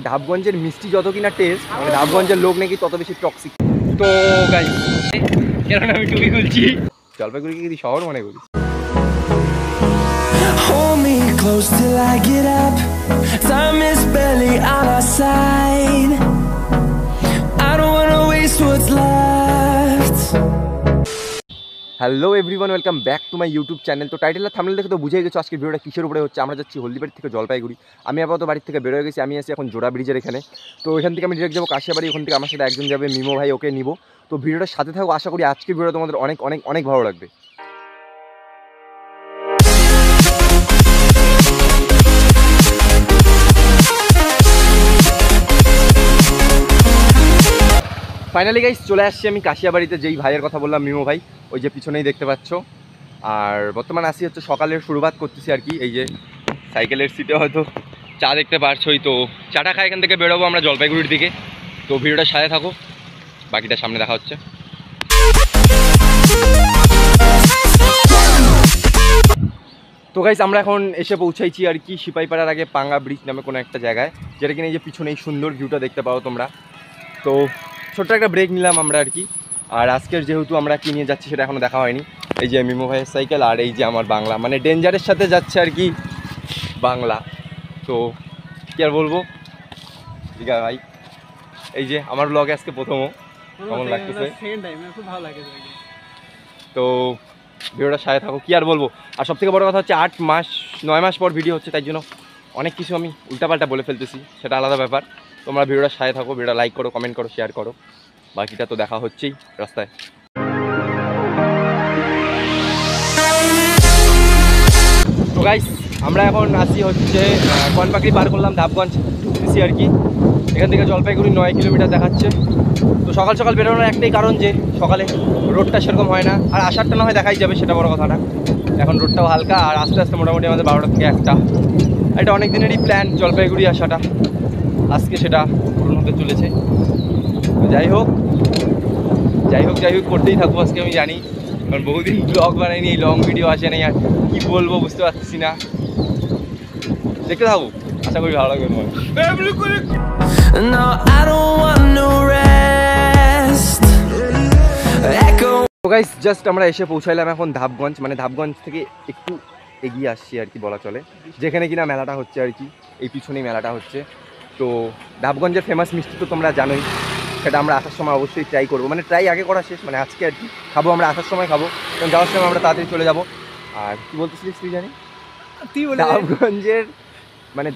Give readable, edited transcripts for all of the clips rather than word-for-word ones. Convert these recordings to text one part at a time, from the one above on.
ধাপগঞ্জের মিষ্টি যত কিনা টেস্ট, মানে ধাপগঞ্জের লোক নাকি তত বেশি টক্সিক। তো গাইস কেন আমি টুপি খুলছি, জলপাইগুড়ি কি শহর মনে করি। Hold me close till I get up. Time is barely on our side. I don't wanna waste what's left. Hello everyone, welcome back to my YouTube channel. তো টাইটেল আর থাম্বনেল দেখে তো বুঝেই গেছো আজকের ভিডিওটা কিসের উপরে হচ্ছে। আমরা যাচ্ছি হলদিবাড়ি থেকে জলপাইগুড়ি। আমি আপাতত বাড়ির থেকে বেরোয় গেছি, আমি আছি এখন জোড়া ব্রিজের এখানে। তো এখান থেকে আমি ডিরেক্ট যাবো কাশিয়াবাড়ি। ওখান থেকে আমার সাথে একজন যাবে, মিমো ভাই, ওকে নিব। তো ভিডিওটার সাথে থাকো, আশা করি আজকের ভিডিও তোমাদের অনেক অনেক অনেক ভালো লাগবে। ফাইনালি গাইস চলে আসছি আমি কাশিয়াবাড়িতে, যেই ভাইয়ের কথা বললাম মিমো ভাই, ওই যে পিছনেই দেখতে পাচ্ছ। আর বর্তমান আসি হচ্ছে সকালের শুরুবাত করতেছি আর কি। এই যে সাইকেলের সিটে হয়তো চা দেখতে পারছোই। তো চাটা খাই, এখান থেকে বেরোবো আমরা জলপাইগুড়ির দিকে। তো ভিডিওটা সাথে থাকো, বাকিটা সামনে দেখা হচ্ছে। তো গাইস আমরা এখন এসে পৌঁছাইছি আর কি সিপাহীপাড়ার আগে পাঙ্গা ব্রিজ নামে কোনো একটা জায়গায়, যেটা কিনা এই যে পিছনেই সুন্দর ভিউটা দেখতে পাও তোমরা। তো ছোট্ট একটা ব্রেক নিলাম আমরা আর কি। আর আজকের যেহেতু আমরা কি নিয়ে যাচ্ছি সেটা এখনও দেখা হয়নি। এই যে মিমো ভাইয়ের সাইকেল, আর এই যে আমার বাংলা, মানে ডেঞ্জারের সাথে যাচ্ছে আর কি বাংলা। তো কি আর বলবো, ঠিক আছে ভাই। এই যে আমার ব্লগে আজকে প্রথমও, কেমন লাগতেছে? তো ভিডিওটা সাথে থাকো, কি আর বলবো। আর সবথেকে বড় কথা হচ্ছে 9 মাস পর ভিডিও হচ্ছে, তাই জন্য অনেক কিছু আমি উল্টাপাল্টা বলে ফেলতেছি, সেটা আলাদা ব্যাপার। তোমরা ভিডিওটা সাথে থাকো, ভিডিওটা লাইক করো, কমেন্ট করো, শেয়ার করো। বাকিটা তো দেখা হচ্ছেই রাস্তায়। তো গাইস আমরা এখন আসি হচ্ছে কনপাকড়ি পার করলাম, ধাপগঞ্জ ঢুকতেছি আর কি। এখান থেকে জলপাইগুড়ি 9 কিলোমিটার দেখাচ্ছে। তো সকাল সকাল বেরোনোর একটাই কারণ যে সকালে রোডটা সেরকম হয় না, আর আসারটা না হয় দেখাই যাবে, সেটা বড় কথা না। এখন রোডটাও হালকা, আর আস্তে আস্তে মোটামুটি আমাদের 12টা থেকে 1টা। এটা অনেক দিনেরই প্ল্যান জলপাইগুড়ি আসাটা, আজকে সেটা পূরণ হতে চলেছে। তো যাই হোক করতেই থাকবো আজকে, আমি জানি, কারণ বহুদিন ব্লগ বানাইনি, এই লং ভিডিও আসে নাই, আর কী বলবো বুঝতে পারছি না। দেখতে থাকো, আশা করি ভালো লাগবে তোমার। তো গাইস জাস্ট আমরা এসে পৌঁছাইলাম এখন ধাপগঞ্জ, মানে ধাপগঞ্জ থেকে একটু এগিয়ে আসছি আর কি বলা চলে, যেখানে কিনা মেলাটা হচ্ছে আর কি। এই পিছনেই মেলাটা হচ্ছে। তো ধাপগঞ্জের ফেমাস মিষ্টি তো তোমরা জানোই, সেটা আমরা আসার সময় অবশ্যই ট্রাই করবো, মানে ট্রাই আগে করা শেষ, মানে আজকে আর কি খাবো। আমরা আসার সময় খাবো, কারণ যাওয়ার সময় আমরা তাড়াতাড়ি চলে যাবো। আর কি বলতেছিলিস তুই জানি,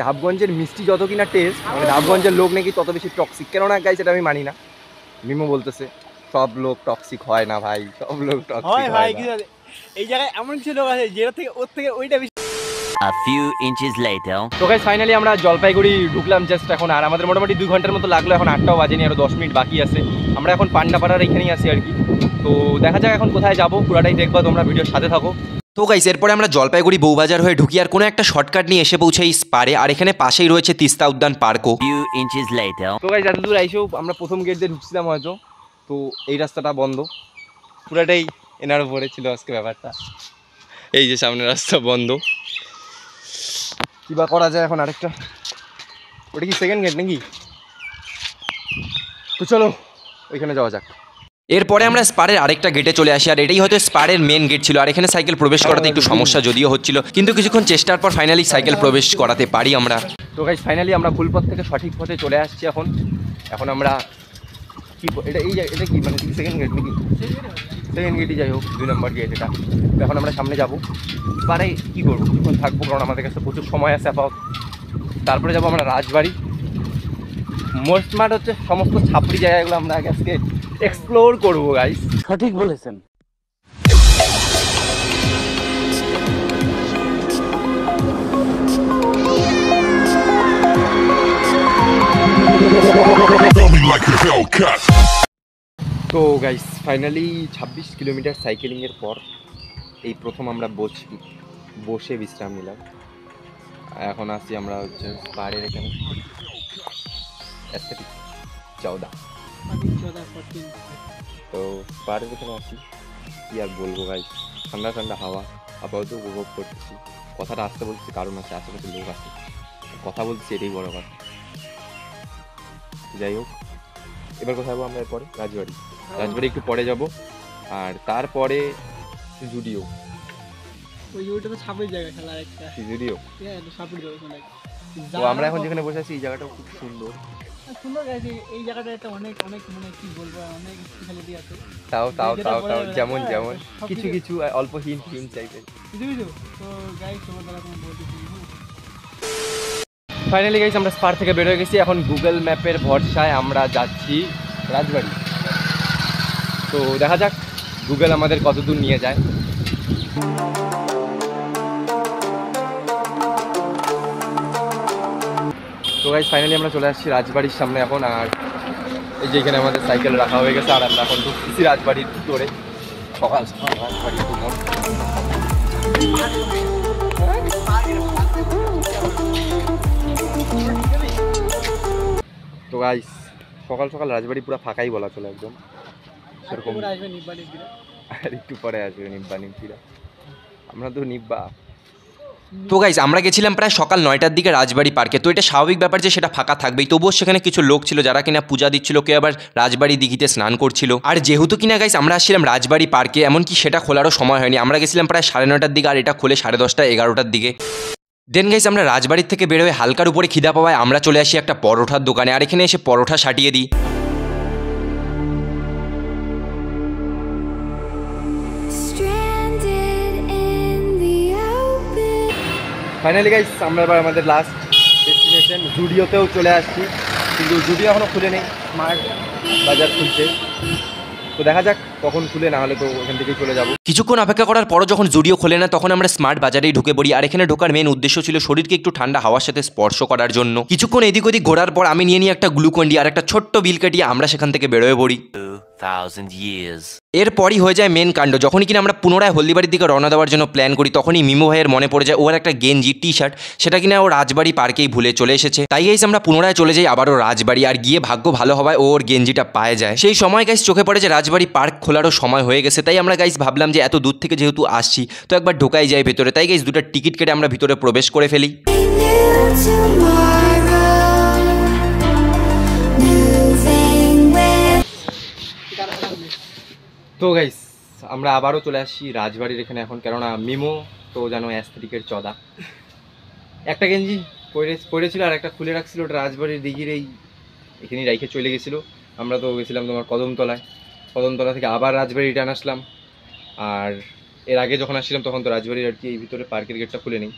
ধাপগঞ্জের মিষ্টি যত কিনা টেস্ট, মানে ধাপগঞ্জের লোক নাকি তত বেশি টক্সিক। কেননা গাই সেটা আমি মানি না, মিমো বলতেছে সব লোক টক্সিক হয় না ভাই, সব লোক টক্সিক হয় ভাই। এই জায়গায় এমন কিছু লোক আছে যেটা থেকে ওর থেকে ওইটা বেশি। A few inches later. তো গাইস ফাইনালি আমরা জলপাইগুড়ি ঢুকলাম জাস্ট এখন। আর আমাদের মোটামুটি 2 ঘন্টার মতো লাগলো, এখন 8টাও বাজেনি, আরও 10 মিনিট বাকি আছে। আমরা এখন পান্ডাপাড়ার এখানেই আছি আর কি। তো দেখা যাক এখন কোথায় যাবো, পুরাটাই দেখবা তোমরা, ভিডিওর সাথে থাকো। তো গাইস এরপরে আমরা জলপাইগুড়ি বউবাজার হয়ে ঢুকি, আর কোনো একটা শর্টকাট নিয়ে এসে পৌঁছাই স্পারে। আর এখানে পাশেই রয়েছে তিস্তা উদ্যান পার্কও। Few inches later. তো গাইস এত দূর আইসেও আমরা প্রথম গেট দিয়ে ঢুকছিলাম হয়তো, তো এই রাস্তাটা বন্ধ, পুরাটাই এনার উপরে ছিল আজকে ব্যাপারটা। এই যে সামনে রাস্তা বন্ধ, কি বা করা যায় এখন। আরেকটা, ওটা কি সেকেন্ড গেট নাকি? তো চলো ওইখানে যাওয়া যাক। এরপরে আমরা স্পারের আরেকটা গেটে চলে আসি, আর এটাই হয়তো স্পারের মেন গেট ছিল। আর এখানে সাইকেল প্রবেশ করাতে একটু সমস্যা যদিও হচ্ছিল, কিন্তু কিছুক্ষণ চেষ্টার পর ফাইনালি সাইকেল প্রবেশ করাতে পারি আমরা। তো গাইস ফাইনালি আমরা ভুল পথ থেকে সঠিক পথে চলে আসছি এখন। এখন আমরা কি এটা কি মানে সেকেন্ড গেট নাকি? সেকেন্ড গেটই যাই হোক, 2 নম্বর গেট এটা। তো এখন আমরা সামনে যাবো, এবারে কী করবো, কিছুক্ষণ থাকবো, কারণ আমাদের কাছে প্রচুর সময় আছে আপাতত। তারপরে যাবো আমরা রাজবাড়ি। মোস্ট মার্ট হচ্ছে সমস্ত ছাপড়ি জায়গাগুলো আমরা আজকে এক্সপ্লোর করবো গাইস। সঠিক বলেছেন। তো গাইস ফাইনালি 26 কিলোমিটার সাইকেলিংয়ের পর এই প্রথম আমরা বসে বিশ্রাম নিলাম। এখন আসছি আমরা হচ্ছে পাহাড়ের এখানে, তো পাহাড়ের এখানে আসি। কি আর বলবো গাইস, ঠান্ডা ঠান্ডা হাওয়া আপাতত উপভোগ করতেছি। কথাটা আসতে বলছি কারণ আছে, আশেপাশে লোক আছে, কথা বলছি, এটাই বড় কথা। যাই হোক, এবার কোথায় যাবো আমরা? এরপরে রাজবাড়ি। রাজবাড়ি একটু পরে যাব, আর তারপরে জুডিও। ওই ওইটা তো সাপের জায়গা খেলা একটা, জুডিও। হ্যাঁ সাপের জায়গা ওখানে। তো আমরা এখন যেখানে বসে আছি এই জায়গাটাও খুব সুন্দর। সুন্দর গেছে এই জায়গাটা, একটা অনেক অনেক মানে কি বলবো, অনেক স্পেশালিটি আছে। তাও তাও যেটা তাও বলা তাও যাবে না, যেমন হ্যাঁ, যেমন সব কিছু কিছু- কিছু অল্প হিন্ট হিন্ট টাইপের। বুঝতে পেরেছো? তো গাইস তোমার দ্বারা কোনো বলতেছি না। ফাইনালি গাইস আমরা স্পার থেকে বের হয়ে গেছি। এখন গুগল ম্যাপের ভরসায় আমরা যাচ্ছি রাজবাড়ি। তো দেখা যাক গুগল আমাদের কত দূর নিয়ে যায়। তো গাইস ফাইনালি আমরা চলে আসছি রাজবাড়ির সামনে এখন। আর এই যে এখানে আমাদের সাইকেল রাখা হয়ে গেছে, আর আমরা এখন ঢুকতেছি রাজবাড়ির ভিতরে। সকাল সকাল রাজবাড়ির ভ্রমণ। তো গাইস সকাল সকাল রাজবাড়ি পুরো ফাঁকাই বলা চলে একদম সেরকম। আর আসবে নিব্বা নিব্বিরা। আর একটু পরে আসবে নিব্বা নিব্বিরা। আমরা তো নিব্বা। তো গাইস আমরা গেছিলাম প্রায় সকাল 9টার দিকে রাজবাড়ি পার্কে। তো এটা স্বাভাবিক ব্যাপার যে সেটা ফাঁকা থাকবেই, তবুও সেখানে কিছু লোক ছিল যারা কিনা পূজা দিচ্ছিল, কেউ আবার রাজবাড়ি দিঘিতে স্নান করছিল। আর যেহেতু কিনা গাইস আমরা আসছিলাম রাজবাড়ি পার্কে, এমনকি সেটা খোলারও সময় হয়নি। আমরা গেছিলাম প্রায় 9:30টার দিকে, আর এটা খোলে 10:30 11টার দিকে। দেন গাইস আমরা রাজবাড়ির থেকে বেরোয় হালকার উপরে খিদা পাওয়ায় আমরা চলে আসি একটা পরোঠার দোকানে, আর এখানে এসে পরোঠা সাটিয়ে দিই। Stranded in the open. Finally guys আমরা এবার আমাদের লাস্ট ডেস্টিনেশন জুডিওতেও চলে আসছি, কিন্তু জুডিও এখনও খুলে নেই, স্মার্ট বাজার খুলছে। তো দেখা যাক কখন খুলে, না হলে তো ওখান থেকেই চলে যাবো। কিছুক্ষণ অপেক্ষা করার পরও যখন জুডিও খোলে না, তখন আমরা স্মার্ট বাজারেই ঢুকে পড়ি। আর এখানে ঢোকার মেন উদ্দেশ্য ছিল শরীরকে একটু ঠান্ডা হাওয়ার সাথে স্পর্শ করার জন্য। কিছুক্ষণ এদিক ওদিক ঘোরার পর আমি নিয়ে নিই একটা গ্লুকন্ডি আর একটা ছোট্ট বিল কাটিয়ে আমরা সেখান থেকে বেরোয় পড়ি। 2,000 years. এরপরই হয়ে যায় মেন কাণ্ড। যখনই কিনা আমরা পুনরায় হলদিবাড়ির দিকে রওনা দেওয়ার জন্য প্ল্যান করি, তখনই মিমো ভাইয়ের মনে পড়ে যায় ওর একটা গেঞ্জি টি শার্ট, সেটা কিনা ও রাজবাড়ি পার্কেই ভুলে চলে এসেছে। তাই গাইস আমরা পুনরায় চলে যাই আবারও রাজবাড়ি, আর গিয়ে ভাগ্য ভালো হওয়ায় ওর গেঞ্জিটা পায়ে যায়। সেই সময় গাইস চোখে পড়ে যে রাজবাড়ি পার্ক খোলারও সময় হয়ে গেছে। তাই আমরা গাইস ভাবলাম যে এত দূর থেকে যেহেতু আসছি, তো একবার ঢোকাই যায় ভেতরে। তাই গাইস দুটো টিকিট কেটে আমরা ভিতরে প্রবেশ করে ফেলি। New tomorrow. Moving with. তো গাইস আমরা আবারও চলে আসছি রাজবাড়ির এখানে এখন, কেননা মিমো তো জানো অ্যাস্থেটিকের চদা। একটা গেঞ্জি পরেছিল আর একটা খুলে রাখছিল, ওটা রাজবাড়ির দিঘির এখানেই রাইখে চলে গেছিলো। আমরা তো গেছিলাম তোমার কদমতলায়, কদমতলা থেকে আবার রাজবাড়ি রিটার্ন আসলাম। আর এর আগে যখন আসছিলাম তখন তো রাজবাড়ির আর কি এই ভিতরে পার্কের গেটটা খুলে নেই।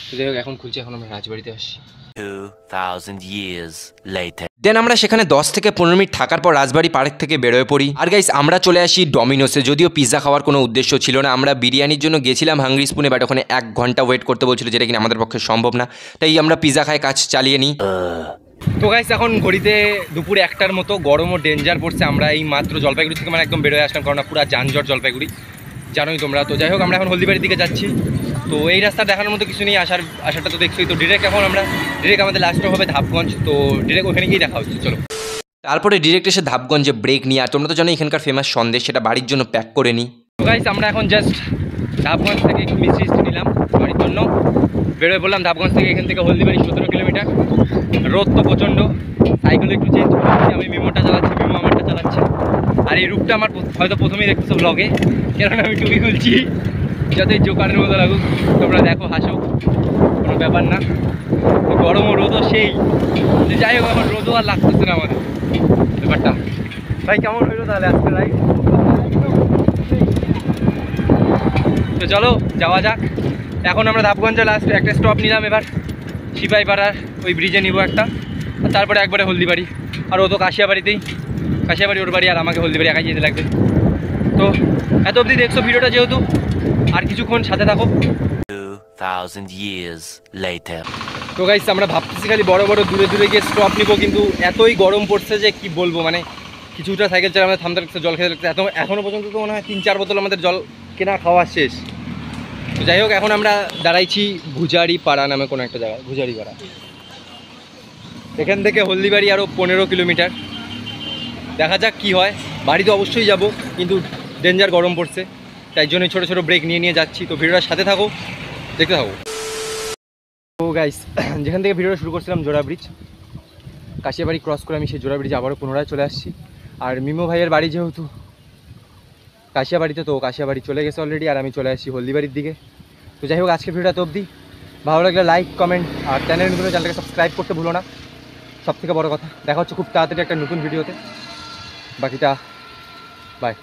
তো যাই হোক এখন খুলছে, এখন আমরা রাজবাড়িতে আসছি। 2,000 years later. দেন আমরা সেখানে 10 থেকে 15 মিনিট থাকার পর রাজবাড়ি পার্ক থেকে বেরোয় পড়ি। আর গাইস আমরা চলে আসি ডমিনোসে। যদিও পিৎজা খাওয়ার কোনো উদ্দেশ্য ছিল না, আমরা বিরিয়ানির জন্য গেছিলাম হাংরি স্পুনে, বাট ওখানে 1 ঘন্টা ওয়েট করতে বলছিল, যেটা কিনা আমাদের পক্ষে সম্ভব না। তাই আমরা পিৎজা খাই কাজ চালিয়ে নিই। তো গাইস এখন ঘড়িতে দুপুর 1টার মতো, গরমও ডেঞ্জার পড়ছে। আমরা এই মাত্র জলপাইগুড়ি থেকে মানে একদম বেরোয় আসলাম, কারণ পুরো যানজট জলপাইগুড়ি, জানোই তোমরা। তো যাই হোক আমরা এখন হলদিবাড়ির দিকে যাচ্ছি। তো এই রাস্তা দেখানোর মতো কিছু নেই, আসাটা তো দেখছোই। তো ডিরেক্ট এখন আমরা আমাদের লাস্ট হবে ধাপগঞ্জ। তো ডিরেক্ট ওখানে গিয়ে দেখা হচ্ছে, চলো। তারপরে ডিরেক্ট এসে ধাপগঞ্জে ব্রেক নিয়ে, আর তোমরা তো জানো এখানকার ফেমাস সন্দেশ, সেটা বাড়ির জন্য প্যাক করে নিই। তো গাইস আমরা এখন জাস্ট ধাপগঞ্জ থেকে একটু মিষ্টি নিলাম বাড়ির জন্য, বেরোয় বললাম ধাপগঞ্জ থেকে। এখান থেকে হলদিবাড়ি 17 কিলোমিটার। রোদ তো প্রচণ্ড, সাইকেল একটু চেঞ্জ করছি, আমি মিমোটা চালাচ্ছি, মিমো আমারটা চালাচ্ছে। আর এই রূপটা আমার হয়তো প্রথমেই দেখতেছো ব্লগে, কেননা আমি টুপি খুলছি, যতই জোকারের মতো লাগুক তোমরা দেখো, হাসো, কোনো ব্যাপার না। গরম ও রোদও সেই, যাই হোক এখন রোদও আর লাগতেছে না আমাদের ব্যাপারটা। ভাই কেমন হইলো তাহলে আজকে রাইড? তো চলো যাওয়া যাক। এখন আমরা ধাপগঞ্জে লাস্ট একটা স্টপ নিলাম, এবার সিপাহীপাড়ার ওই ব্রিজে নিব একটা, আর তারপরে একবারে হলদিবাড়ি। আর ও তো কাশিয়াবাড়িতেই, কাশিয়াবাড়ি ওর বাড়ি, আর আমাকে হলদিবাড়ি একাই যেতে লাগবে। তো এত অবধি দেখছো ভিডিওটা, যেহেতু আর কিছুক্ষণ সাথে থাকো। 2,000 years later. তো গাইস আমরা ভাবতেছি খালি বড় বড় দূরে দূরে গিয়ে স্টপ নিব, কিন্তু এতই গরম পড়ছে যে কি বলবো। মানে কিছুটা সাইকেল চালা আমাদের থামতে লাগছে, জল খেতে লাগছে। এখনও পর্যন্ত তো মনে হয় 3-4 বোতল আমাদের জল কেনা খাওয়া শেষ। তো যাই হোক এখন আমরা দাঁড়াইছি ভুজারি পাড়া নামে কোনো একটা জায়গায়, ভুজারি পাড়া। এখান থেকে হলদিবাড়ি আরও 15 কিলোমিটার। দেখা যাক কি হয়। বাড়িতে অবশ্যই যাব, কিন্তু ডেঞ্জার গরম পড়ছে, তাই জন্য ছোটো ছোটো ব্রেক নিয়ে নিয়ে যাচ্ছি। তো ভিডিওটার সাথে থাকো, দেখতে থাকো। তো গাইস যেখান থেকে ভিডিওটা শুরু করছিলাম জোড়া ব্রিজ, কাশিয়াবাড়ি ক্রস করে আমি সেই জোড়া ব্রিজ আবারও পুনরায় চলে আসছি। আর মিমো ভাইয়ের বাড়ি যেহেতু কাশিয়াবাড়িতে, তো কাশিয়াবাড়ি চলে গেছে অলরেডি, আর আমি চলে আসছি হলদিবাড়ির দিকে। তো যাই হোক, আজকের ভিডিওটা তো অবধি। ভালো লাগলে লাইক, কমেন্ট আর চ্যানেলটাকে সাবস্ক্রাইব করতে ভুলো না। সব থেকে বড় কথা, দেখা হচ্ছে খুব তাড়াতাড়ি একটা নতুন ভিডিওতে। বাকিটা বাই।